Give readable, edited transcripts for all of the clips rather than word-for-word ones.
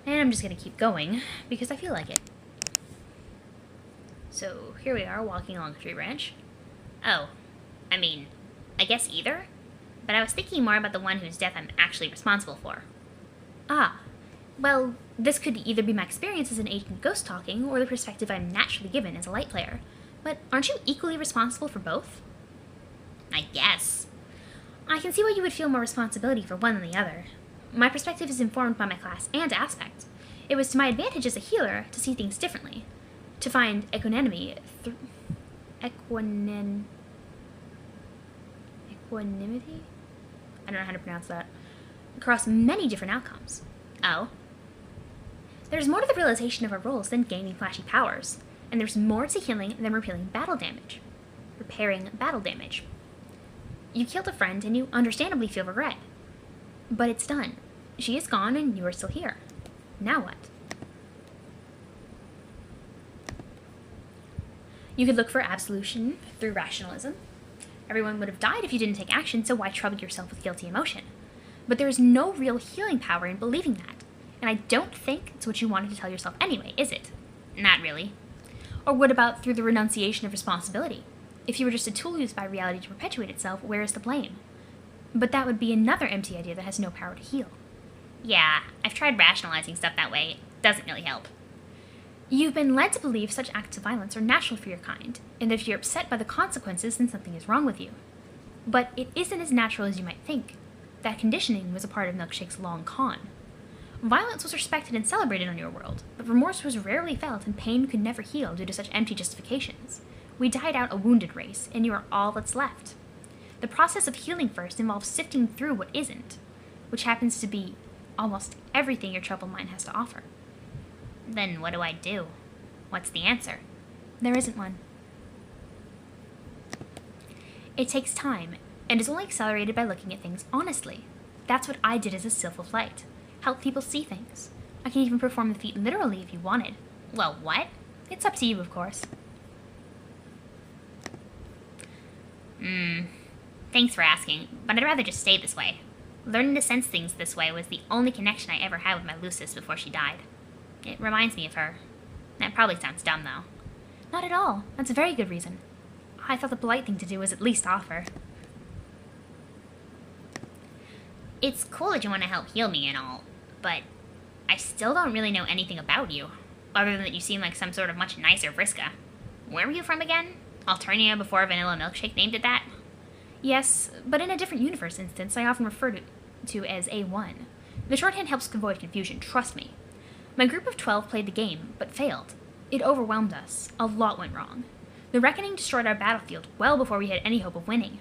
And I'm just gonna keep going, because I feel like it. So, here we are, walking along a tree branch. Oh, I mean, I guess either? But I was thinking more about the one whose death I'm actually responsible for. Ah, well, this could either be my experience as an agent ghost talking, or the perspective I'm naturally given as a light player. But aren't you equally responsible for both? I guess. I can see why you would feel more responsibility for one than the other. My perspective is informed by my class and aspect. It was to my advantage as a healer to see things differently, to find equanimity equanimity? I don't know how to pronounce that. Across many different outcomes. Oh? There's more to the realization of our roles than gaining flashy powers, and there's more to healing than repairing battle damage. You killed a friend and you understandably feel regret. But it's done. She is gone and you are still here. Now what? You could look for absolution through rationalism. Everyone would have died if you didn't take action, so why trouble yourself with guilty emotion? But there is no real healing power in believing that. And I don't think it's what you wanted to tell yourself anyway, is it? Not really. Or what about through the renunciation of responsibility? If you were just a tool used by reality to perpetuate itself, where is the blame? But that would be another empty idea that has no power to heal. Yeah, I've tried rationalizing stuff that way. It doesn't really help. You've been led to believe such acts of violence are natural for your kind, and that if you're upset by the consequences, then something is wrong with you. But it isn't as natural as you might think. That conditioning was a part of Milkshake's long con. Violence was respected and celebrated on your world, but remorse was rarely felt and pain could never heal due to such empty justifications. We died out a wounded race, and you are all that's left. The process of healing first involves sifting through what isn't, which happens to be almost everything your troubled mind has to offer. Then what do I do? What's the answer? There isn't one. It takes time, and is only accelerated by looking at things honestly. That's what I did as a Sylph Light. Help people see things. I can even perform the feat literally if you wanted. Well, what? It's up to you, of course. Thanks for asking, but I'd rather just stay this way. Learning to sense things this way was the only connection I ever had with my Lucis before she died. It reminds me of her. That probably sounds dumb, though. Not at all. That's a very good reason. I thought the polite thing to do was at least offer. It's cool that you want to help heal me and all, but I still don't really know anything about you, other than that you seem like some sort of much nicer Vriska. Where were you from again? Alternia before Vanilla Milkshake named it that? Yes, but in a different universe instance, I often refer to as A1. The shorthand helps avoid confusion, trust me. My group of 12 played the game, but failed. It overwhelmed us. A lot went wrong. The Reckoning destroyed our battlefield well before we had any hope of winning.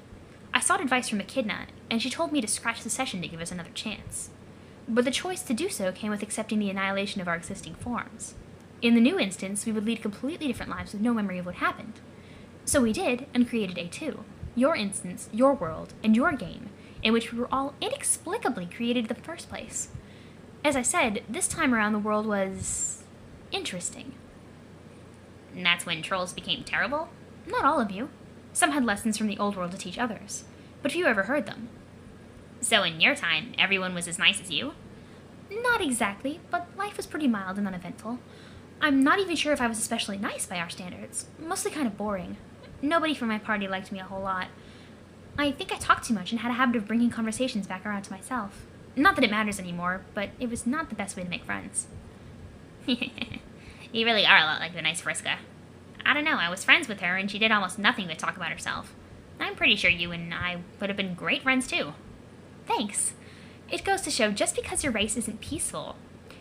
I sought advice from Echidna, and she told me to scratch the session to give us another chance. But the choice to do so came with accepting the annihilation of our existing forms. In the new instance, we would lead completely different lives with no memory of what happened. So we did, and created A2. Your instance, your world, and your game, in which we were all inexplicably created in the first place. As I said, this time around the world was interesting. And that's when trolls became terrible? Not all of you. Some had lessons from the old world to teach others, but few ever heard them. So in your time, everyone was as nice as you? Not exactly, but life was pretty mild and uneventful. I'm not even sure if I was especially nice by our standards. Mostly kind of boring. Nobody from my party liked me a whole lot. I think I talked too much and had a habit of bringing conversations back around to myself. Not that it matters anymore, but it was not the best way to make friends. You really are a lot like the nice Vriska. I don't know, I was friends with her and she did almost nothing but talk about herself. I'm pretty sure you and I would have been great friends too. Thanks. It goes to show just because your race isn't peaceful,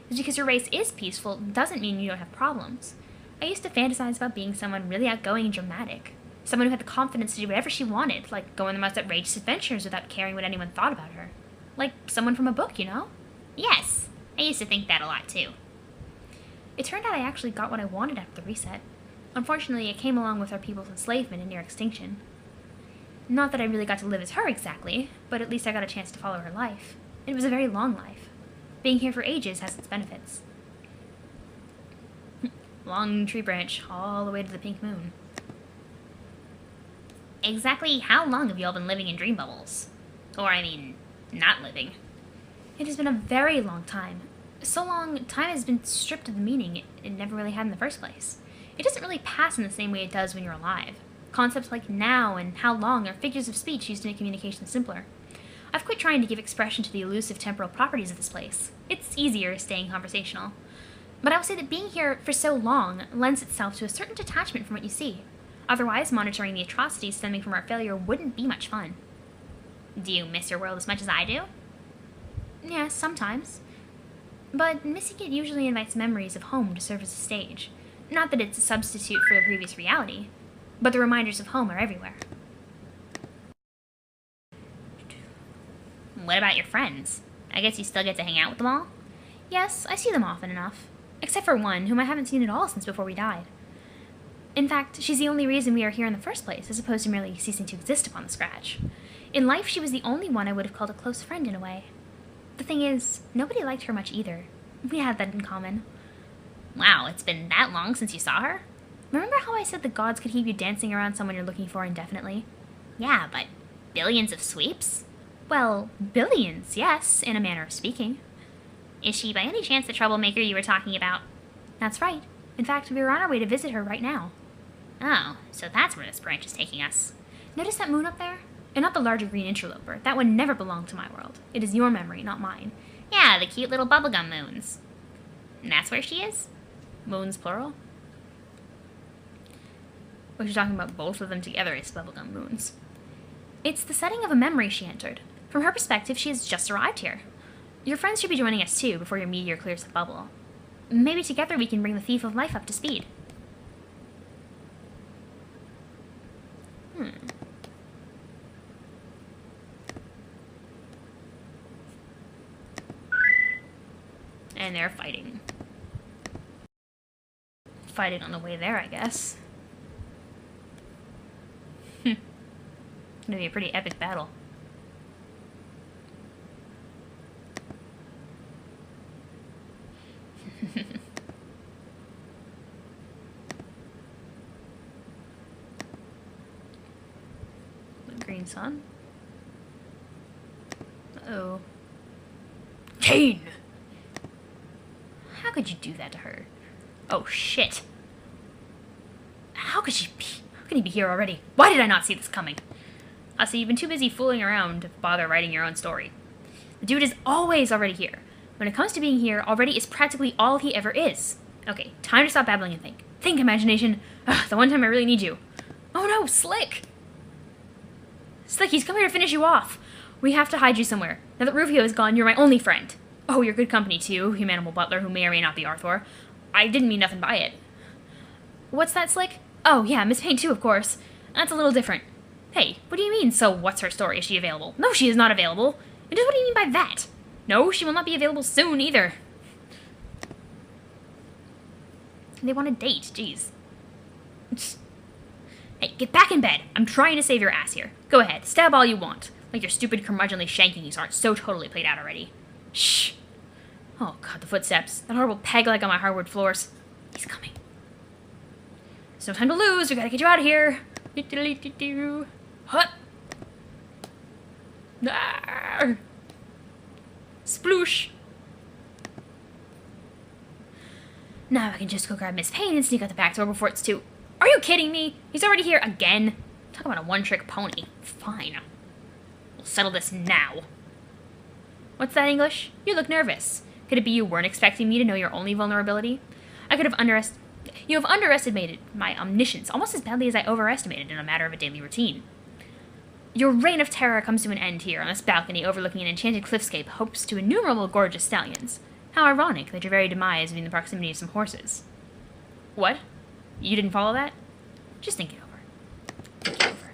just because your race is peaceful doesn't mean you don't have problems. I used to fantasize about being someone really outgoing and dramatic. Someone who had the confidence to do whatever she wanted, like go on the most outrageous adventures without caring what anyone thought about her. Like someone from a book, you know? Yes, I used to think that a lot too. It turned out I actually got what I wanted after the reset. Unfortunately, it came along with our people's enslavement and near extinction. Not that I really got to live as her exactly, but at least I got a chance to follow her life. It was a very long life. Being here for ages has its benefits. Long tree branch, all the way to the pink moon. Exactly how long have you all been living in dream bubbles? Or, I mean, not living? It has been a very long time. So long, time has been stripped of the meaning it never really had in the first place. It doesn't really pass in the same way it does when you're alive. Concepts like now and how long are figures of speech used to make communication simpler. I've quit trying to give expression to the elusive temporal properties of this place. It's easier staying conversational. But I will say that being here for so long lends itself to a certain detachment from what you see. Otherwise, monitoring the atrocities stemming from our failure wouldn't be much fun. Do you miss your world as much as I do? Yes, sometimes. But missing it usually invites memories of home to serve as a stage. Not that it's a substitute for the previous reality, but the reminders of home are everywhere. What about your friends? I guess you still get to hang out with them all? Yes, I see them often enough. Except for one, whom I haven't seen at all since before we died. In fact, she's the only reason we are here in the first place, as opposed to merely ceasing to exist upon the scratch. In life, she was the only one I would have called a close friend in a way. The thing is, nobody liked her much either. We had that in common. Wow, it's been that long since you saw her? Remember how I said the gods could keep you dancing around someone you're looking for indefinitely? Yeah, but billions of sweeps? Well, billions, yes, in a manner of speaking. Is she by any chance the troublemaker you were talking about? That's right. In fact, we were on our way to visit her right now. Oh, so that's where this branch is taking us. Notice that moon up there? And not the larger green interloper. That one never belonged to my world. It is your memory, not mine. Yeah, the cute little bubblegum moons. And that's where she is? Moons, plural? Well, she's talking about both of them together as bubblegum moons. It's the setting of a memory she entered. From her perspective, she has just arrived here. Your friends should be joining us too before your meteor clears the bubble. Maybe together we can bring the Thief of Life up to speed. And they're fighting. Fighting on the way there, I guess. It's gonna be a pretty epic battle. The green sun. Uh-oh. Kane! How could you do that to her? Oh, shit. How could he be here already? Why did I not see this coming? I see you've been too busy fooling around to bother writing your own story. The dude is always already here. When it comes to being here, already is practically all he ever is. Okay, time to stop babbling and think. Think, imagination. Ugh, the one time I really need you. Oh no, Slick! Slick, he's come here to finish you off. We have to hide you somewhere. Now that Rufio is gone, you're my only friend. Oh, you're good company too, Humanimal Butler, who may or may not be Arthur. I didn't mean nothing by it. What's that, Slick? Oh, yeah, Miss Payne too, of course. That's a little different. Hey, what do you mean, so what's her story? Is she available? No, she is not available. And just what do you mean by that? No, she will not be available soon, either. They want a date, jeez. Hey, get back in bed. I'm trying to save your ass here. Go ahead, stab all you want. Like your stupid curmudgeonly shankings aren't so totally played out already. Shh. Oh, God, the footsteps. That horrible peg leg on my hardwood floors. He's coming. There's no time to lose. We gotta get you out of here. Hut. Ah. Sploosh. Now I can just go grab Miss Payne and sneak out the back door before it's too... Are you kidding me? He's already here again? Talk about a one-trick pony. Fine. We'll settle this now. What's that, English? You look nervous. Could it be you weren't expecting me to know your only vulnerability? You have underestimated my omniscience almost as badly as I overestimated in a matter of a daily routine. Your reign of terror comes to an end here on this balcony overlooking an enchanted cliffscape hopes to innumerable gorgeous stallions. How ironic that your very demise is in the proximity of some horses. What? You didn't follow that? Just think it over. Think it over.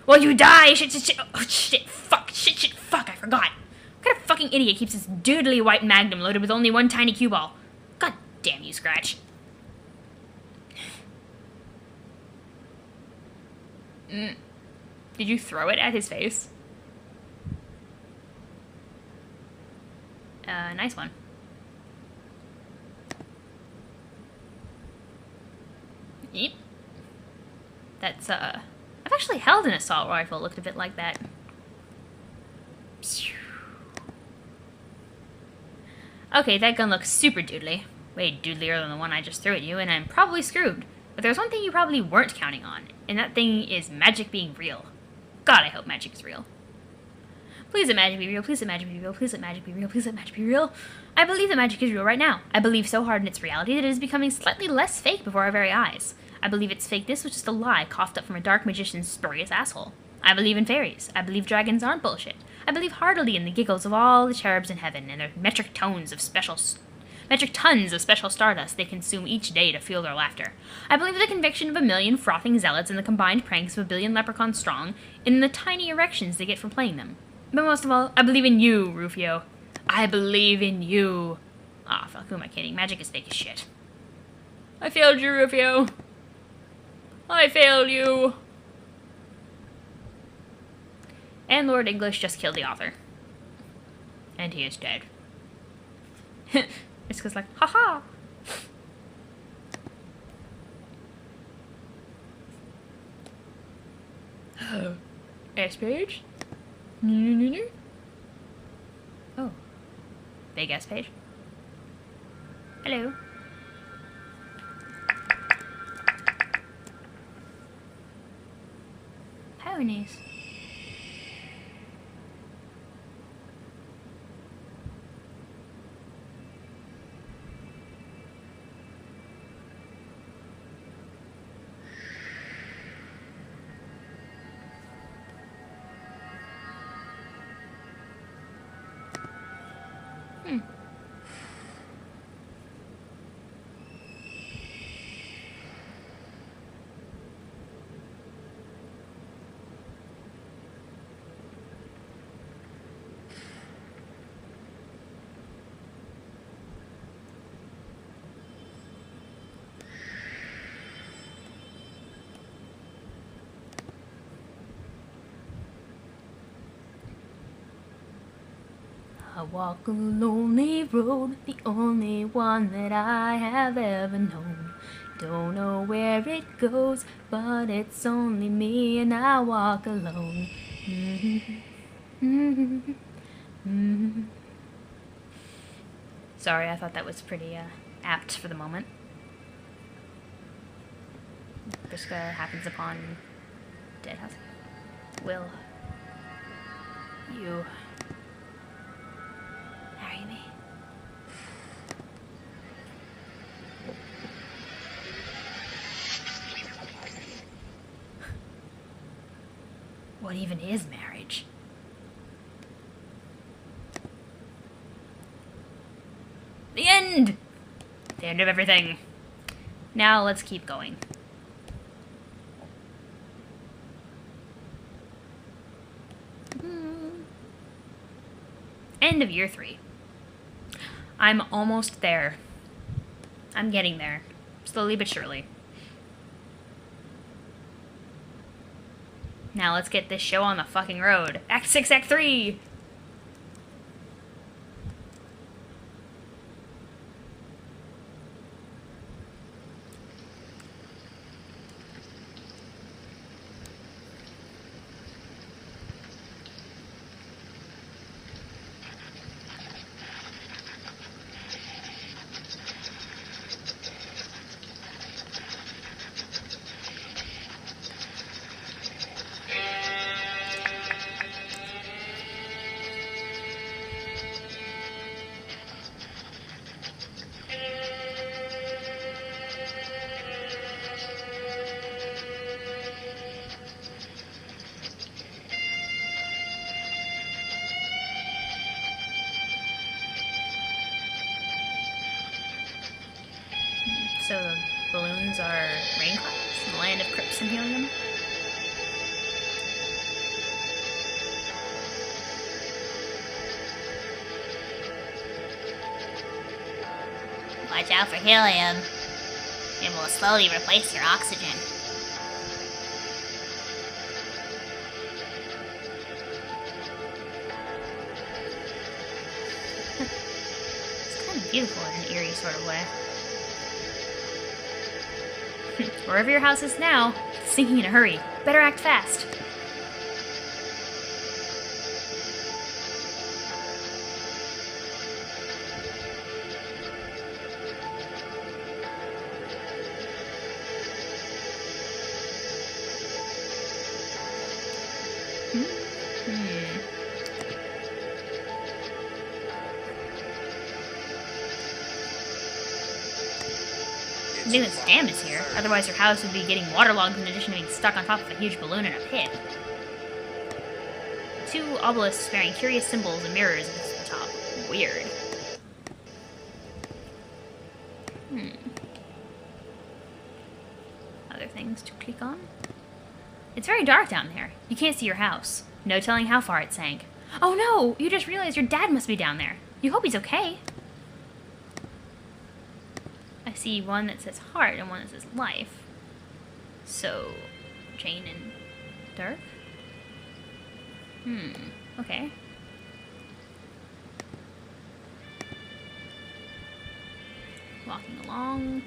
Well, you die! Shit, shit, shit! Oh, shit, fuck! Shit, shit, fuck! I forgot! What kind of fucking idiot keeps this doodly white magnum loaded with only one tiny cue ball? God damn you, Scratch. Did you throw it at his face? Nice one. Yep. That's, I've actually held an assault rifle, looked a bit like that. Okay, that gun looks super doodly. Way doodlier than the one I just threw at you, and I'm probably screwed. But there's one thing you probably weren't counting on, and that thing is magic being real. God, I hope magic is real. Please let magic be real, please let magic be real, please let magic be real, please let magic be real. I believe that magic is real right now. I believe so hard in its reality that it is becoming slightly less fake before our very eyes. I believe its fakeness was just a lie coughed up from a dark magician's spurious asshole. I believe in fairies. I believe dragons aren't bullshit. I believe heartily in the giggles of all the cherubs in heaven and their metric tons of special stardust they consume each day to fuel their laughter. I believe in the conviction of a million frothing zealots and the combined pranks of a billion leprechauns strong in the tiny erections they get from playing them. But most of all, I believe in you, Rufio. I believe in you. Aw, fuck, who am I kidding? Magic is fake as shit. I failed you, Rufio. I failed you. And Lord English just killed the author. And he is dead. It's because like, haha! S page? Oh. Big S page? Hello. Ponies. I walk a lonely road, the only one that I have ever known. Don't know where it goes, but it's only me and I walk alone. Sorry, I thought that was pretty apt for the moment. Briska happens upon dead house. Will you marry me? What even is marriage? The end! The end of everything. Now let's keep going. End of year 3. I'm almost there. I'm getting there. Slowly but surely. Now let's get this show on the fucking road. Act 6, Act 3! So the balloons are rain clouds, the land of crypts and helium. Watch out for helium. It will slowly replace your oxygen. It's kind of beautiful in an eerie sort of way. Wherever your house is now, it's sinking in a hurry. Better act fast. I think this dam is here. Otherwise your house would be getting waterlogged in addition to being stuck on top of a huge balloon in a pit. 2 obelisks bearing curious symbols and mirrors at the top. Weird. Other things to click on. It's very dark down there. You can't see your house. No telling how far it sank. Oh no! You just realized your dad must be down there. You hope he's okay. I see one that says heart and one that says life. So, Jane and Dirk? Okay. Walking along.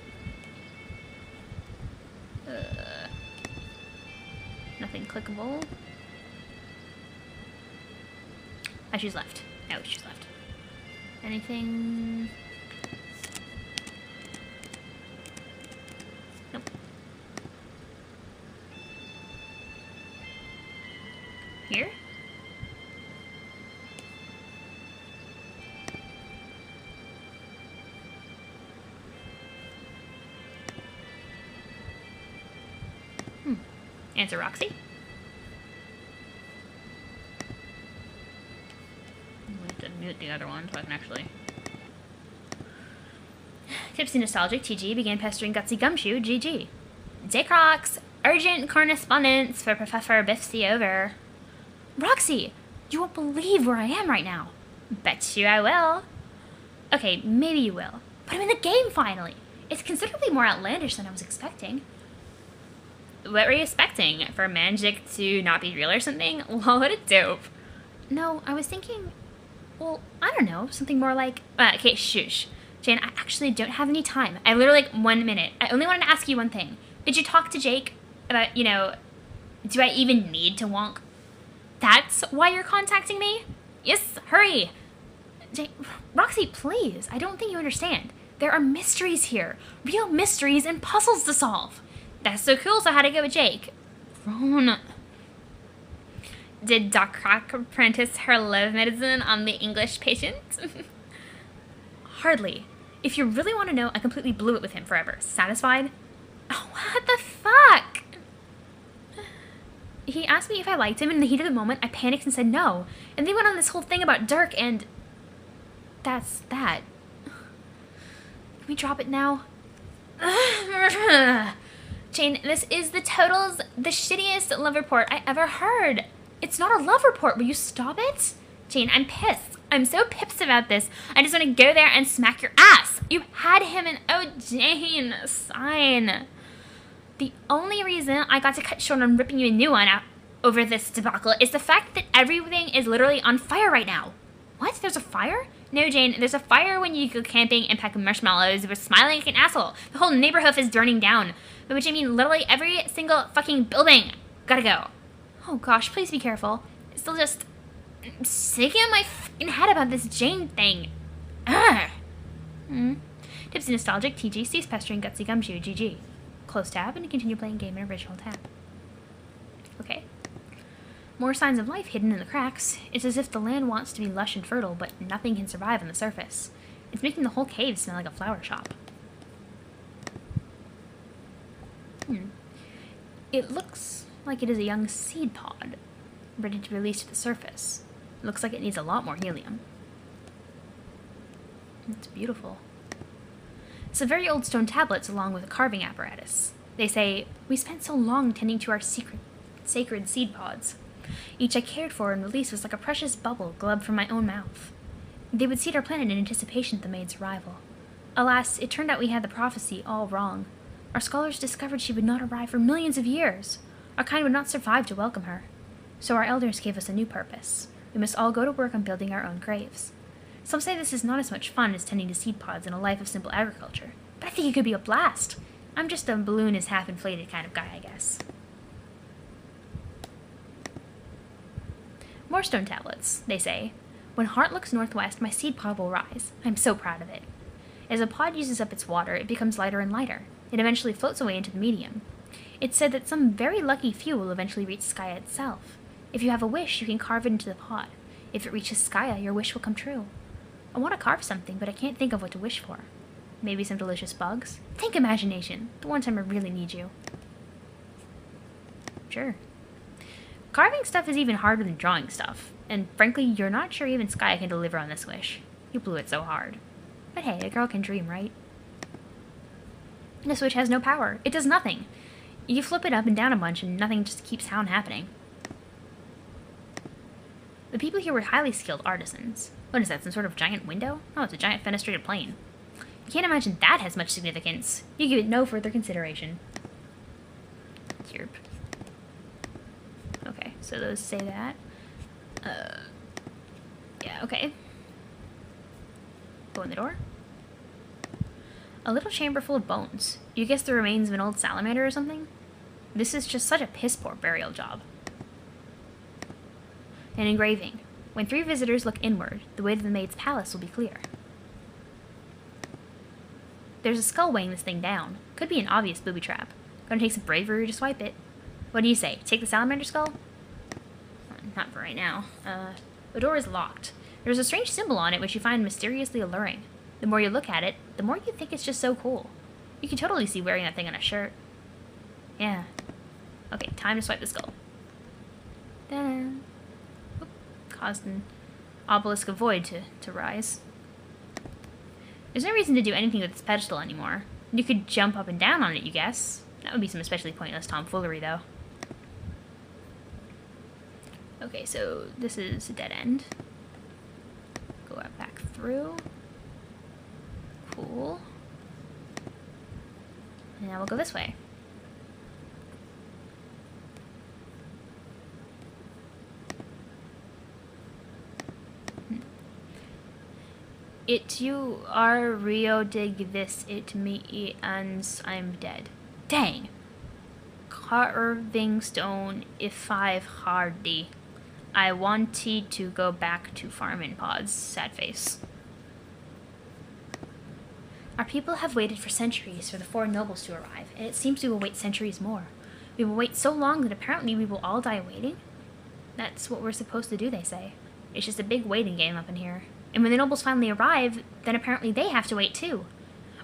Nothing clickable. I choose left. I always choose left. Anything? Nope. Here? Answer Roxy. We have to mute the other one so I can actually. Tipsy Nostalgic TG began pestering Gutsy Gumshoe GG. Dicrox, urgent correspondence for Professor Biffsy over. Roxy, you won't believe where I am right now. Bet you I will. Okay, maybe you will. But I'm in the game finally. It's considerably more outlandish than I was expecting. What were you expecting? For magic to not be real or something? Well, what a dope. No, I was thinking, well, I don't know, something more like, okay, shush. Jane, I actually don't have any time. I literally, 1 minute. I only wanted to ask you one thing. Did you talk to Jake about, you know, do I even need to wonk? That's why you're contacting me? Yes, hurry. Jane, Roxy, please, I don't think you understand. There are mysteries here. Real mysteries and puzzles to solve. That's so cool, so how'd it go with Jake? Ron. Did Doc Croc apprentice her love medicine on the English patient? Hardly. If you really want to know, I completely blew it with him forever. Satisfied? Oh, what the fuck? He asked me if I liked him, and in the heat of the moment, I panicked and said no. And they went on this whole thing about Dirk, and that's that. Can we drop it now? Jane, this is the shittiest love report I ever heard. It's not a love report. Will you stop it? Jane, I'm pissed. I'm so pissed about this. I just want to go there and smack your ass. You had him and oh, Jane, sign. The only reason I got to cut short on ripping you a new one out over this debacle is the fact that everything is literally on fire right now. What? There's a fire? No, Jane, there's a fire when you go camping and pack marshmallows. We're smiling like an asshole. The whole neighborhood is burning down. By which I mean literally every single fucking building. Gotta go. Oh gosh, please be careful. It's still just sick in my fucking head about this Jane thing. Ugh. Tipsy Nostalgic, TG, cease pestering Gutsy Gumshoe, GG. Close tab and continue playing game in original tab. Okay. More signs of life hidden in the cracks. It's as if the land wants to be lush and fertile, but nothing can survive on the surface. It's making the whole cave smell like a flower shop. It looks like it is a young seed pod, ready to release to the surface. It looks like it needs a lot more helium. It's beautiful. Some very old stone tablets along with a carving apparatus. They say, "We spent so long tending to our sacred seed pods. Each I cared for and released was like a precious bubble glubbed from my own mouth. They would seed our planet in anticipation of the maid's arrival. Alas, it turned out we had the prophecy all wrong. Our scholars discovered she would not arrive for millions of years. Our kind would not survive to welcome her. So our elders gave us a new purpose. We must all go to work on building our own graves. Some say this is not as much fun as tending to seed pods in a life of simple agriculture, but I think it could be a blast. I'm just a balloon is half inflated kind of guy, I guess." More stone tablets. They say, "When heart looks northwest, my seed pod will rise. I'm so proud of it. As a pod uses up its water, it becomes lighter and lighter. It eventually floats away into the medium. It's said that some very lucky few will eventually reach Skya itself. If you have a wish, you can carve it into the pod. If it reaches Skya, your wish will come true. I want to carve something, but I can't think of what to wish for. Maybe some delicious bugs? Think imagination. The one time I really need you. Sure. Carving stuff is even harder than drawing stuff. And frankly, you're not sure even Sky can deliver on this wish. You blew it so hard. But hey, a girl can dream, right? The switch has no power. It does nothing. You flip it up and down a bunch and nothing just keeps on happening. The people here were highly skilled artisans. What is that, some sort of giant window? Oh, it's a giant fenestrated plane. You can't imagine that has much significance. You give it no further consideration. Yerp. Okay, so those say that. Yeah, okay. Go in the door. A little chamber full of bones. You guess the remains of an old salamander or something? This is just such a piss-poor burial job. An engraving. When 3 visitors look inward, the way to the maid's palace will be clear. There's a skull weighing this thing down. Could be an obvious booby trap. Gonna take some bravery to swipe it. What do you say? Take the salamander skull? Not for right now. The door is locked. There's a strange symbol on it which you find mysteriously alluring. The more you look at it, the more you think it's just so cool. You can totally see wearing that thing on a shirt. Yeah. Okay, time to swipe the skull. Ta-da. Oop, caused an obelisk of void to rise. There's no reason to do anything with this pedestal anymore. You could jump up and down on it, you guess. That would be some especially pointless tomfoolery, though. Okay, so this is a dead end. Go out back through. Cool. And now we'll go this way. It you are Rio dig this it me and I'm dead. Dang. Carving stone if I've hardy. I wanted to go back to farming pods. Sad face. Our people have waited for centuries for the 4 nobles to arrive, and it seems we will wait centuries more. We will wait so long that apparently we will all die waiting? That's what we're supposed to do, they say. It's just a big waiting game up in here. And when the nobles finally arrive, then apparently they have to wait too.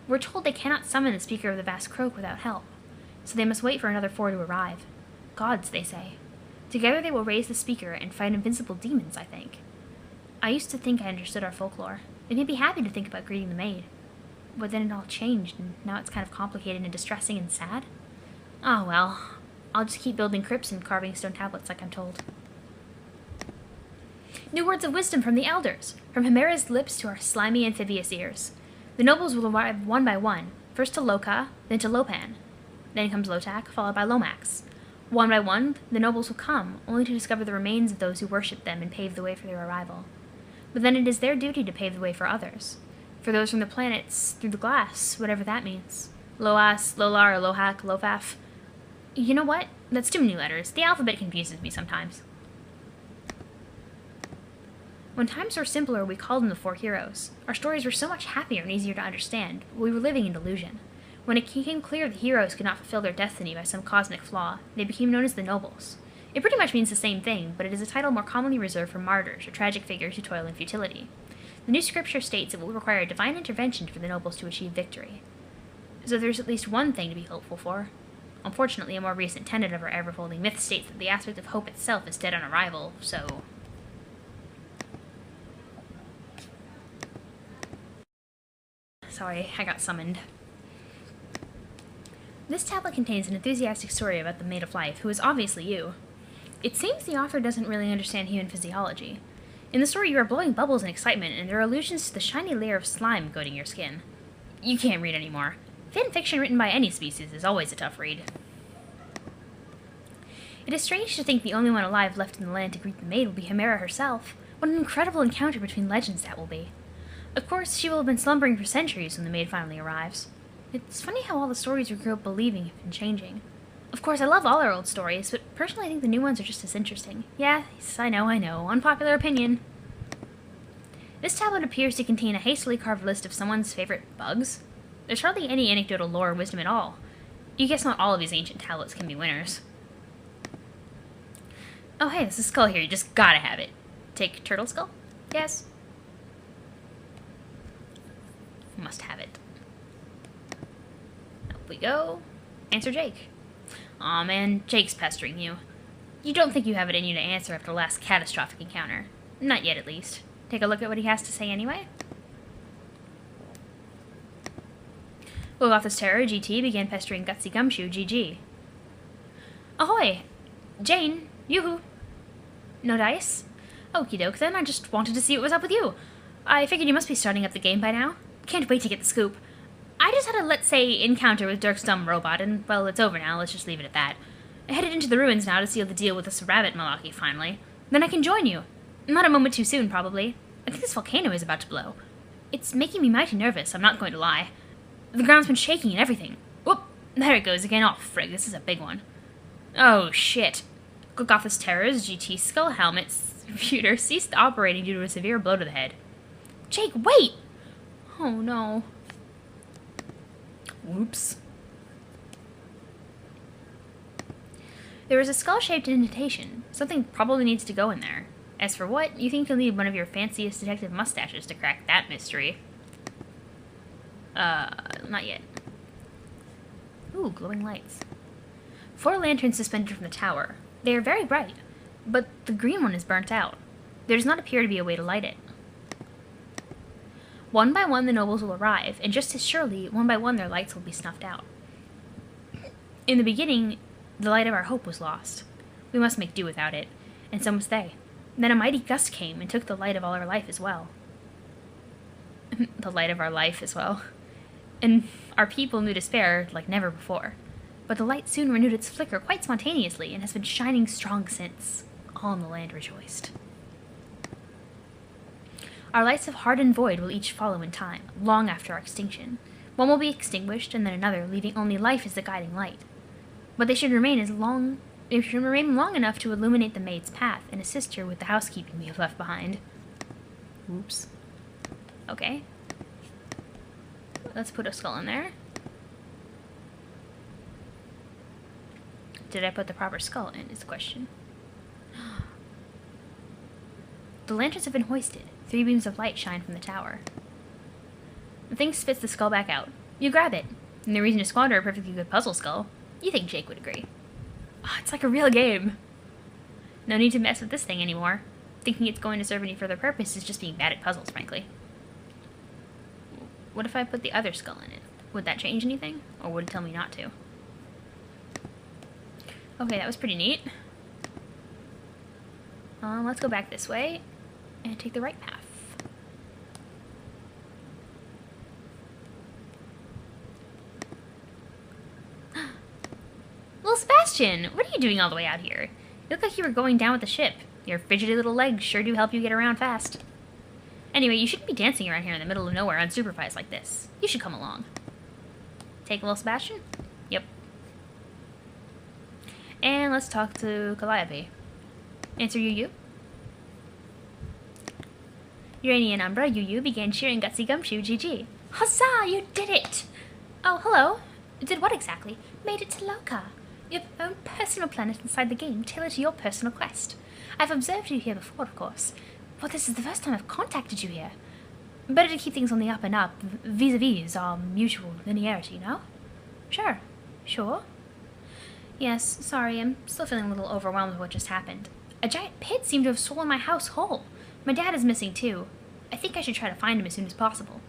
We're told they cannot summon the Speaker of the Vast Croak without help, so they must wait for another 4 to arrive. Gods, they say. Together they will raise the Speaker and fight invincible demons, I think. I used to think I understood our folklore. They may be happy to think about greeting the maid. But then it all changed, and now it's kind of complicated and distressing and sad. Oh well, I'll just keep building crypts and carving stone tablets like I'm told. New words of wisdom from the elders, from Chimera's lips to our slimy amphibious ears. The nobles will arrive one by one, first to Loka, then to Lopan. Then comes Lotak, followed by Lomax. One by one, the nobles will come, only to discover the remains of those who worshipped them and paved the way for their arrival. But then it is their duty to pave the way for others. For those from the planets, through the glass, whatever that means. Loas, Lolar, Lohak, Lofaf. You know what? That's too many letters. The alphabet confuses me sometimes. When times were simpler, we called them the 4 heroes. Our stories were so much happier and easier to understand, but we were living in delusion. When it became clear the heroes could not fulfill their destiny by some cosmic flaw, they became known as the nobles. It pretty much means the same thing, but it is a title more commonly reserved for martyrs or tragic figures who toil in futility. The new scripture states it will require divine intervention for the nobles to achieve victory. So there's at least one thing to be hopeful for. Unfortunately, a more recent tenet of our ever-folding myth states that the aspect of hope itself is dead on arrival, so... Sorry, I got summoned. This tablet contains an enthusiastic story about the Maid of Life, who is obviously you. It seems the author doesn't really understand human physiology. In the story, you are blowing bubbles in excitement, and there are allusions to the shiny layer of slime coating your skin. You can't read anymore. Fan fiction written by any species is always a tough read. It is strange to think the only one alive left in the land to greet the maid will be Chimera herself. What an incredible encounter between legends that will be. Of course, she will have been slumbering for centuries when the maid finally arrives. It's funny how all the stories we grew up believing have been changing. Of course, I love all our old stories, but personally I think the new ones are just as interesting. Yes, I know, unpopular opinion. This tablet appears to contain a hastily carved list of someone's favorite bugs. There's hardly any anecdotal lore or wisdom at all. You guess not all of these ancient tablets can be winners. Oh hey, there's a skull here, you just gotta have it. Take turtle skull? Yes. Must have it. we go. Answer Jake. Aw man, Jake's pestering you. You don't think you have it in you to answer after the last catastrophic encounter. Not yet, at least. Take a look at what he has to say anyway. Golgotha's Terror, GT, began pestering Gutsy Gumshoe, GG. Ahoy! Jane, yoo-hoo. No dice? Okie doke then, I just wanted to see what was up with you. I figured you must be starting up the game by now. Can't wait to get the scoop. I just had a, let's say, encounter with Dirk's dumb robot, and, well, it's over now, let's just leave it at that. I headed into the ruins now to seal the deal with this rabbit malarkey, finally. Then I can join you. Not a moment too soon, probably. I think this volcano is about to blow. It's making me mighty nervous, I'm not going to lie. The ground's been shaking and everything. Whoop! There it goes again. Oh, frig, this is a big one. Oh, shit. Golgotha's Terror's GT Skull Helmet's computer ceased operating due to a severe blow to the head. Jake, wait! Oh, no. Whoops. There is a skull-shaped indentation. Something probably needs to go in there. As for what, you think you'll need one of your fanciest detective mustaches to crack that mystery. Not yet. Ooh, glowing lights. 4 lanterns suspended from the tower. They are very bright, but the green one is burnt out. There does not appear to be a way to light it. One by one the nobles will arrive, and just as surely, one by one their lights will be snuffed out. In the beginning, the light of our hope was lost. We must make do without it, and so must they. Then a mighty gust came and took the light of all our life as well. The light of our life as well. And our people knew despair like never before. But the light soon renewed its flicker quite spontaneously and has been shining strong since. All in the land rejoiced. Our lights of heart and void will each follow in time, long after our extinction. One will be extinguished, and then another, leaving only life as the guiding light. But they should remain long enough to illuminate the maid's path and assist her with the housekeeping we have left behind. Oops. Okay. Let's put a skull in there. Did I put the proper skull in, is the question. The lanterns have been hoisted. 3 beams of light shine from the tower. The thing spits the skull back out. You grab it. No reason to squander a perfectly good puzzle skull. You think Jake would agree. Oh, it's like a real game. No need to mess with this thing anymore. Thinking it's going to serve any further purpose is just being bad at puzzles, frankly. What if I put the other skull in it? Would that change anything? Or would it tell me not to? Okay, that was pretty neat. Let's go back this way and take the right path. Little Sebastian, what are you doing all the way out here? You look like you were going down with the ship. Your fidgety little legs sure do help you get around fast. Anyway, you shouldn't be dancing around here in the middle of nowhere unsupervised like this. You should come along. Take a little Sebastian? Yep. And let's talk to Calliope. Answer Yu-Yu. Urania and Umbra, Yu-Yu, began cheering Gutsy Gumshoe, GG. Huzzah! You did it! Oh, hello. Did what exactly? Made it to Loka. Your own personal planet inside the game, tailored to your personal quest. I've observed you here before, of course. But this is the first time I've contacted you here. Better to keep things on the up and up, vis-a-vis our mutual linearity, no? Sure. Sure? Yes, sorry, I'm still feeling a little overwhelmed with what just happened. A giant pit seemed to have swollen my house whole. My dad is missing too. I think I should try to find him as soon as possible.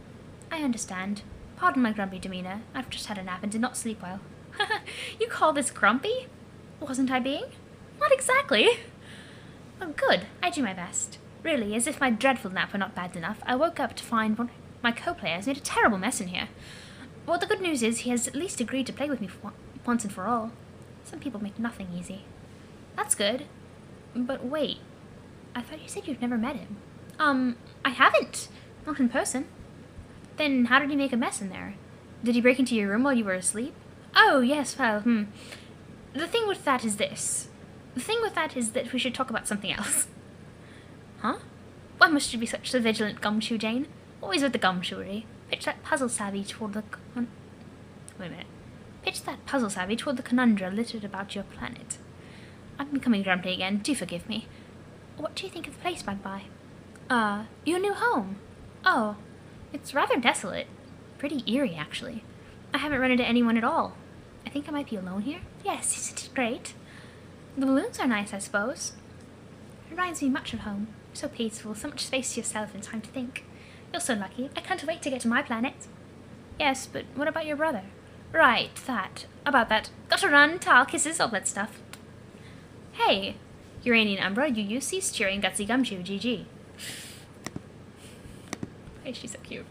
I understand. Pardon my grumpy demeanor. I've just had a nap and did not sleep well. You call this grumpy? Wasn't I being? Not exactly. Oh, good. I do my best. Really, as if my dreadful nap were not bad enough, I woke up to find one of my co-players made a terrible mess in here. Well, the good news is he has at least agreed to play with me once and for all. Some people make nothing easy. That's good. But wait. I thought you said you'd never met him. I haven't. Not in person. Then how did he make a mess in there? Did he break into your room while you were asleep? Oh, yes, well, The thing with that is this. The thing with that is that we should talk about something else. Huh? Why must you be such a vigilant gumshoe, Jane? Always with the gumshoery. Pitch that puzzle savvy toward the Wait a minute. Pitch that puzzle savvy toward the conundrum littered about your planet. I'm becoming grumpy again. Do forgive me. What do you think of the place, Magpie? Your new home. Oh, it's rather desolate. Pretty eerie, actually. I haven't run into anyone at all. I think I might be alone here. Yes, isn't it great? The balloons are nice, I suppose. It reminds me much of home. So peaceful, so much space to yourself and time to think. You're so lucky. I can't wait to get to my planet. Yes, but what about your brother? Right, that. About that. Gotta run, tall kisses, all that stuff. Hey, Uranian Umbra, you cease cheering Gutsy Gumshoe, GG. Hey, she's so cute.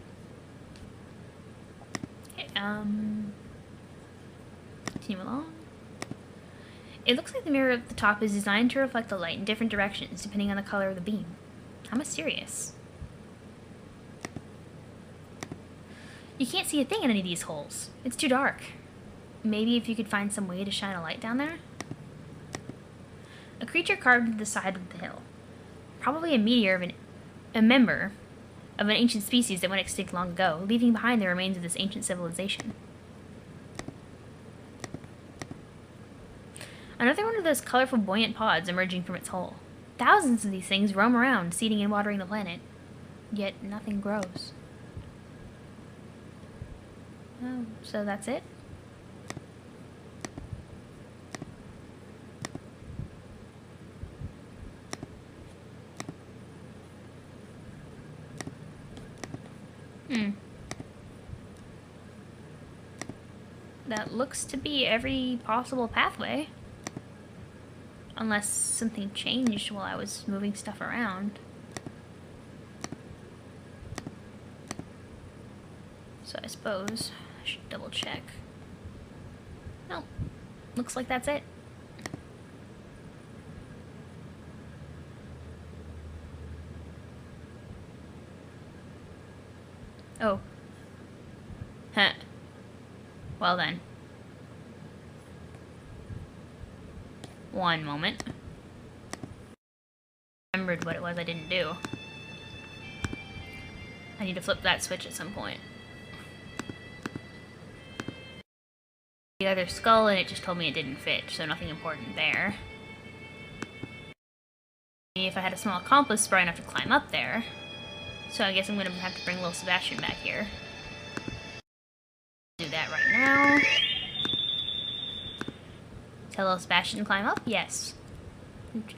Okay, continue along. It looks like the mirror at the top is designed to reflect the light in different directions, depending on the color of the beam. How mysterious. You can't see a thing in any of these holes. It's too dark. Maybe if you could find some way to shine a light down there? A creature carved into the side of the hill. Probably a meteor of a member of an ancient species that went extinct long ago, leaving behind the remains of this ancient civilization. Another one of those colorful buoyant pods emerging from its hole. Thousands of these things roam around, seeding and watering the planet. Yet nothing grows. Oh, so that's it? That looks to be every possible pathway. Unless something changed while I was moving stuff around. So I suppose I should double check. Nope. Looks like that's it. Oh. Huh. Well then. One moment. Remembered what it was I didn't do. I need to flip that switch at some point. The other skull and it just told me it didn't fit, so nothing important there. If I had a small accomplice bright enough to climb up there. So I guess I'm gonna have to bring little Sebastian back here. Do that right now. Tell little Sebastian to climb up? Yes.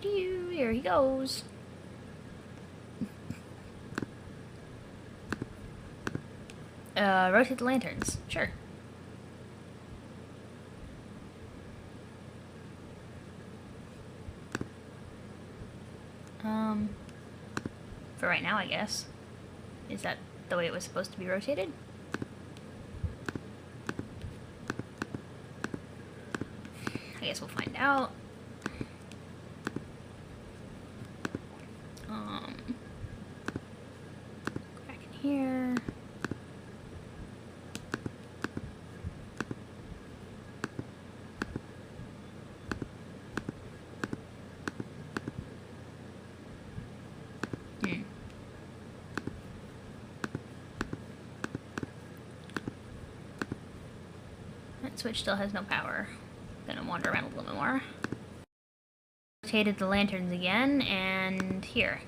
Here he goes. Rotate the lanterns. Sure. For right now, I guess. Is that the way it was supposed to be rotated? I guess we'll find out. Go back in here. That switch still has no power. Gonna wander around a little bit more. Rotated the lanterns again, and here.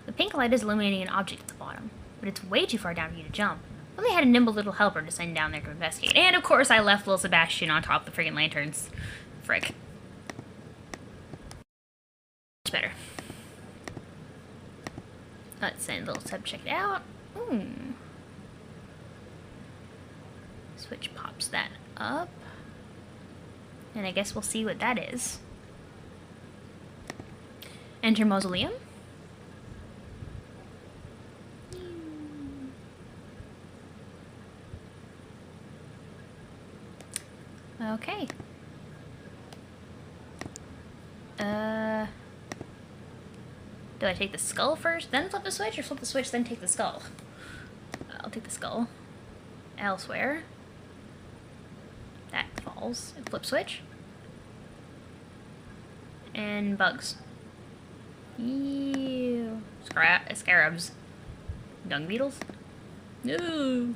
The pink light is illuminating an object at the bottom, but it's way too far down for you to jump. Well, they had a nimble little helper to send down there to investigate. And of course I left little Sebastian on top of the friggin' lanterns. Frick. Much better. Let's send little Seb check it out. Ooh. Switch pops that up. And I guess we'll see what that is. Enter mausoleum. Okay. Do I take the skull first, then flip the switch, or flip the switch, then take the skull? I'll take the skull. Elsewhere. That falls. Flip switch. And bugs. Ew. Scarabs. Dung beetles? No.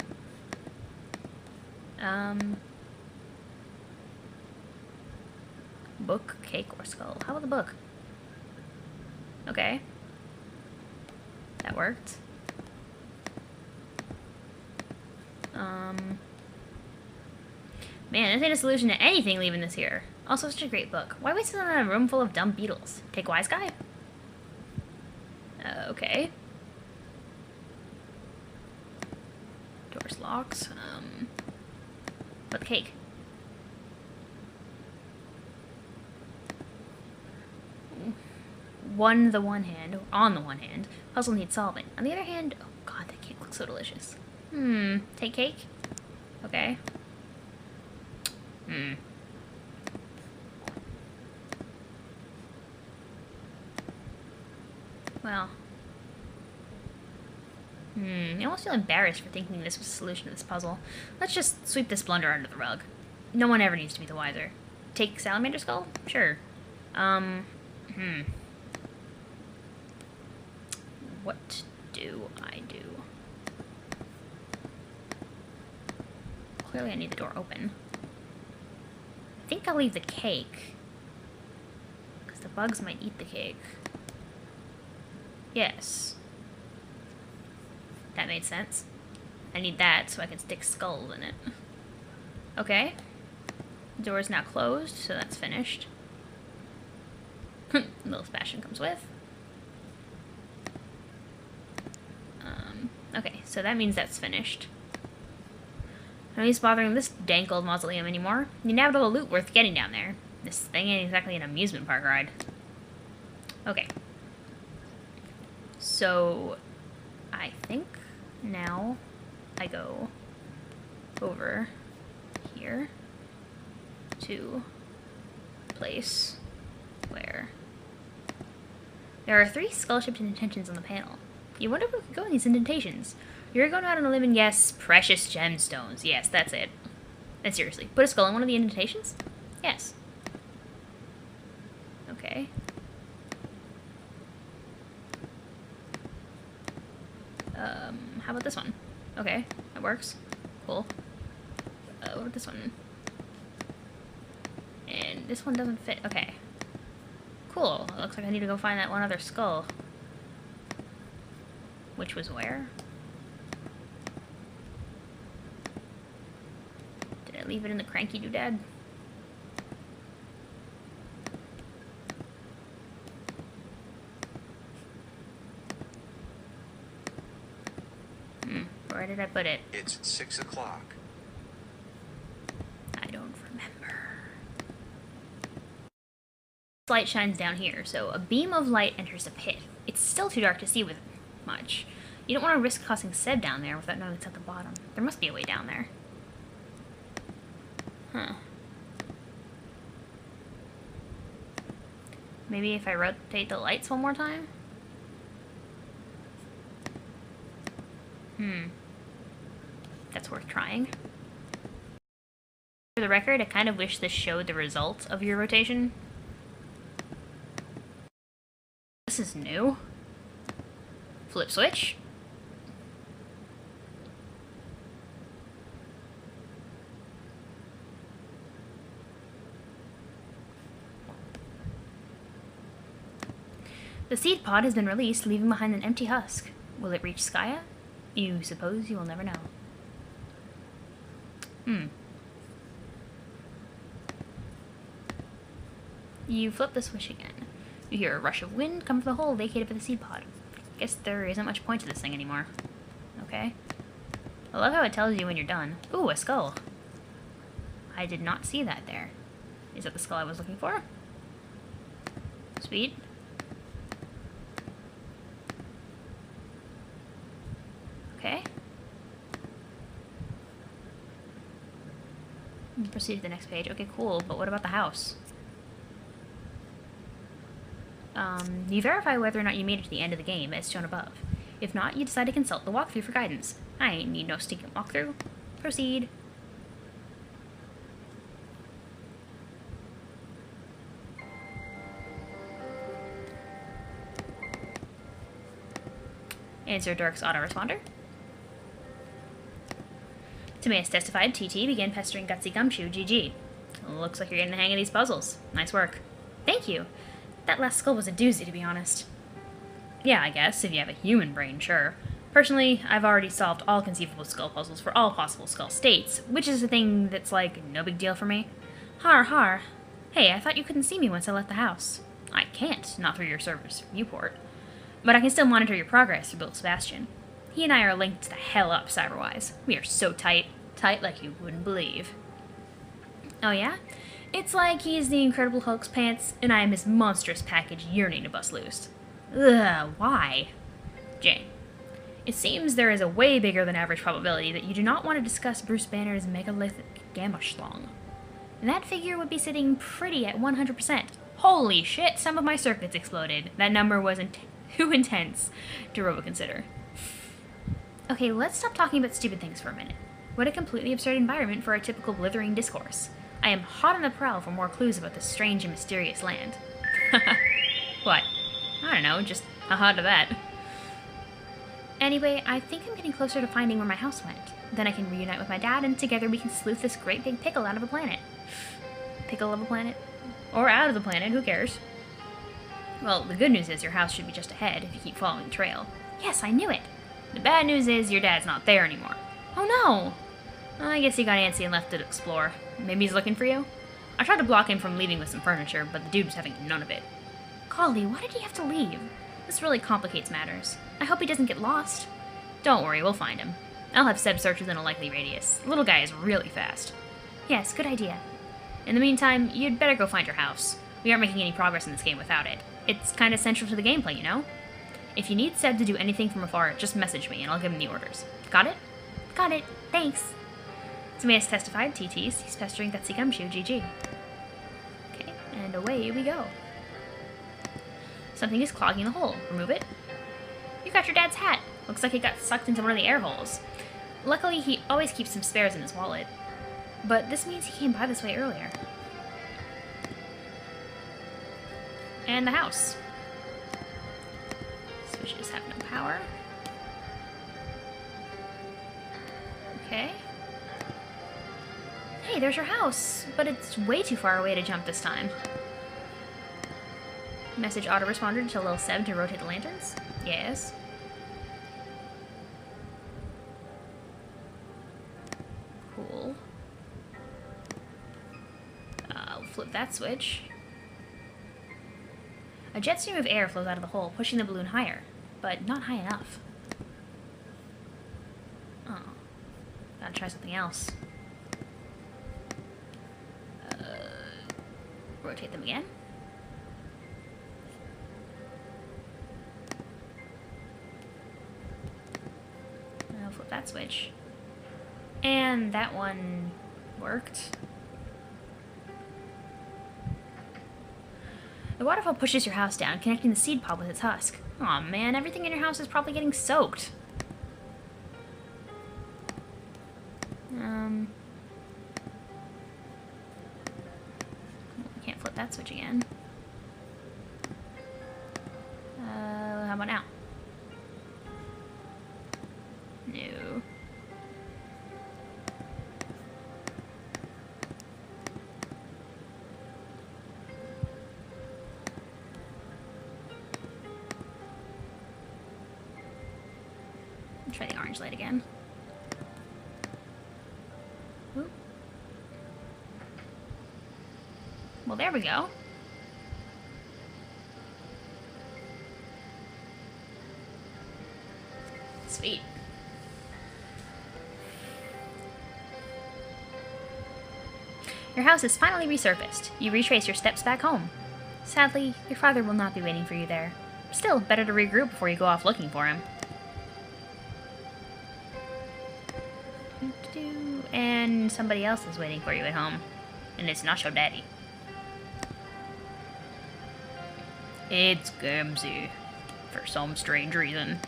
Book, cake, or skull? How about the book? Okay. That worked. Man, this ain't a solution to anything leaving this here. Also, such a great book. Why waste it on a room full of dumb beetles? Take Wise Guy? Okay. Doors locked. But the cake. On the one hand, puzzle needs solving. On the other hand, oh god, that cake looks so delicious. Take cake? Okay. Well. I almost feel embarrassed for thinking this was the solution to this puzzle. Let's just sweep this blunder under the rug. No one ever needs to be the wiser. Take Salamander Skull? Sure. What do I do? Clearly I need the door open. I think I'll leave the cake. Because the bugs might eat the cake. Yes. That made sense. I need that so I can stick skulls in it. Okay. The door is now closed, so that's finished. Little Sebastian comes with. Okay, so that means that's finished. No use bothering this dank old mausoleum anymore. You nabbed all the loot worth getting down there. This thing ain't exactly an amusement park ride. Okay. So, I think now I go over here to a place where there are 3 skull-shaped indentations on the panel. You wonder where we could go in these indentations. You're going out on a limb and guess precious gemstones. Yes, that's it. And seriously, put a skull in one of the indentations? Yes. Okay. How about this one? Okay, that works. Cool. What about this one? And this one doesn't fit. Okay. Cool. It looks like I need to go find that one other skull. Which was where? Did I leave it in the cranky doodad? Where did I put it? It's 6 o'clock. I don't remember. Light shines down here, so a beam of light enters the pit. It's still too dark to see with much. You don't want to risk tossing Seb down there without knowing it's at the bottom. There must be a way down there. Huh. Maybe if I rotate the lights one more time? That's worth trying. For the record, I kind of wish this showed the result of your rotation. This is new. Flip switch. The seed pod has been released, leaving behind an empty husk. Will it reach Skya? You suppose you will never know. You flip the switch again. You hear a rush of wind come from the hole vacated by the seed pod. Guess there isn't much point to this thing anymore. Okay. I love how it tells you when you're done. Ooh, a skull. I did not see that there. Is that the skull I was looking for? Sweet. Okay. Proceed to the next page. Okay, cool, but what about the house? You verify whether or not you made it to the end of the game, as shown above. If not, you decide to consult the walkthrough for guidance. I need no stinking walkthrough. Proceed. Answer Dork's autoresponder. Timaeus testified. TT began pestering Gutsy Gumshoe. GG. Looks like you're getting the hang of these puzzles. Nice work. Thank you. That last skull was a doozy, to be honest. Yeah, I guess, if you have a human brain, sure. Personally, I've already solved all conceivable skull puzzles for all possible skull states, which is a thing that's like no big deal for me. Har har. Hey, I thought you couldn't see me once I left the house. I can't, not through your server's viewport. But I can still monitor your progress through Bill Sebastian. He and I are linked the hell up cyberwise. We are so tight. Tight like you wouldn't believe. Oh yeah? It's like he's the Incredible Hulk's pants, and I am his monstrous package yearning to bust loose. Ugh, why? Jane. It seems there is a way bigger than average probability that you do not want to discuss Bruce Banner's megalithic gamma schlong. And that figure would be sitting pretty at 100%. Holy shit, some of my circuits exploded. That number wasn't too intense to robo-consider. Okay, let's stop talking about stupid things for a minute. What a completely absurd environment for our typical blithering discourse. I am hot on the prowl for more clues about this strange and mysterious land. What? I don't know, just haha to that. Anyway, I think I'm getting closer to finding where my house went. Then I can reunite with my dad, and together we can sleuth this great big pickle out of a planet. Pickle of a planet? Or out of the planet, who cares? Well, the good news is your house should be just ahead if you keep following the trail. Yes, I knew it! The bad news is your dad's not there anymore. Oh no! I guess he got antsy and left to explore. Maybe he's looking for you? I tried to block him from leaving with some furniture, but the dude was having none of it. Golly, why did he have to leave? This really complicates matters. I hope he doesn't get lost. Don't worry, we'll find him. I'll have Seb search within a likely radius. The little guy is really fast. Yes, good idea. In the meantime, you'd better go find your house. We aren't making any progress in this game without it. It's kind of central to the gameplay, you know? If you need Seb to do anything from afar, just message me and I'll give him the orders. Got it? Got it. Thanks. Somebody has testified, TTs. He's pestering that gumshoe, GG. Okay, and away we go. Something is clogging the hole. Remove it. You got your dad's hat. Looks like it got sucked into one of the air holes. Luckily, he always keeps some spares in his wallet. But this means he came by this way earlier. And the house. Switches have no power. Okay. Hey, there's your house. But it's way too far away to jump this time. Message autoresponder to tell Lil Seb to rotate the lanterns? Yes. Cool. I'll flip that switch. A jet stream of air flows out of the hole, pushing the balloon higher, but not high enough. Oh. Gotta try something else. Rotate them again. I'll flip that switch. And that one worked. The waterfall pushes your house down, connecting the seed pod with its husk. Aw man, everything in your house is probably getting soaked. Can't flip that switch again. How about now? No. Try the orange light again. Ooh. Well, there we go. Sweet. Your house is finally resurfaced. You retrace your steps back home. Sadly, your father will not be waiting for you there. Still, better to regroup before you go off looking for him. And somebody else is waiting for you at home. And it's not your daddy. It's Gamzee. For some strange reason.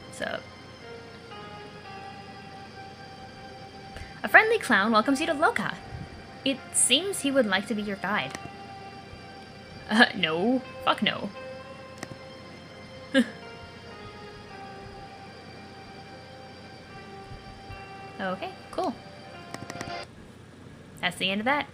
What's up? A friendly clown welcomes you to Loka. It seems he would like to be your guide. No. Fuck no. Okay, cool. That's the end of that.